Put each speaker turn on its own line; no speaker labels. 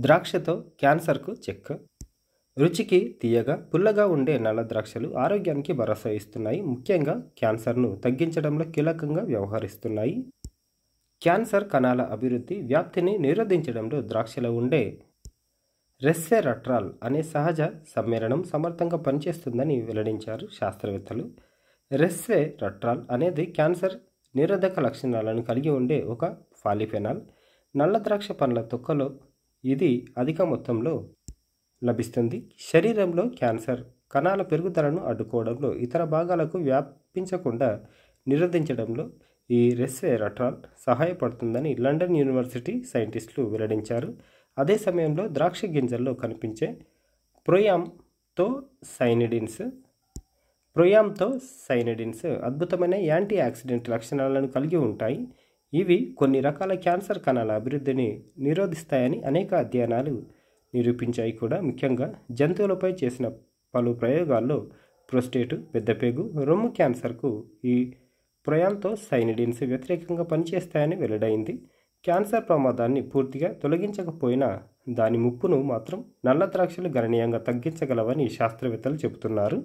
ద్రాక్షతో క్యాన్సర్కు check. రుచికి తీయగా, పుల్లగా ఉండే నల్ల ద్రాక్షలు ఆరోగ్యానికి భరోసా ఇస్తున్నాయి. ముఖ్యంగా క్యాన్సర్ను తగ్గించడంలో కీలకంగా వ్యవహరిస్తున్నాయి. క్యాన్సర్ కణాల అభివృద్ధి, వ్యాప్తిని నిరోధించడంలో ద్రాక్షలో ఉండే రెస్వెరట్రాల్ అనే సహజ సమ్మేళనం సమర్థంగా పనిచేస్తుందని వెల్లడించారు శాస్త్రవేత్తలు. రెస్వెరట్రాల్ అనేది క్యాన్సర్ నిరోధక లక్షణాలను కలిగి ఉండే ఒక పాలిఫెనాల్. నల్ల ద్రాక్ష పండ్ల తొక్కలో ఇది అధిక మొత్తంలో లభిస్తుంది. శరీరంలో క్యాన్సర్ కణాల పెరుగుదలను అడ్డుకోవడంలో, ఇతర భాగాలకు వ్యాపించకుండా నిరోధించడంలో ఈ రెస్వెరట్రాల్ సహాయపడుతుందని లండన్ యూనివర్సిటీ సైంటిస్టులు వెల్లడించారు. అదే సమయంలో ద్రాక్ష గింజల్లో కనిపించే ప్రొయాంథోసైనిడిన్స్ అద్భుతమైన యాంటీ ఆక్సిడెంట్ లక్షణాలను కలిగి ఉంటాయి. ఇవి కొన్ని రకాల క్యాన్సర్ కణాల అభివృద్ధిని నిరోధిస్తాయని అనేక అధ్యయనాలు నిరూపించాయి కూడా. ముఖ్యంగా జంతువులపై చేసిన పలు ప్రయోగాల్లో ప్రోస్టేటు, పెద్దపేగు, రొమ్ము క్యాన్సర్కు ఈ ప్రొయాంథోసైనిడిన్స్ వ్యతిరేకంగా పనిచేస్తాయని వెల్లడైంది. క్యాన్సర్ ప్రమాదాన్ని పూర్తిగా తొలగించకపోయినా దాని ముప్పును మాత్రం నల్ల ద్రాక్షలు గణనీయంగా తగ్గించగలవని శాస్త్రవేత్తలు చెబుతున్నారు.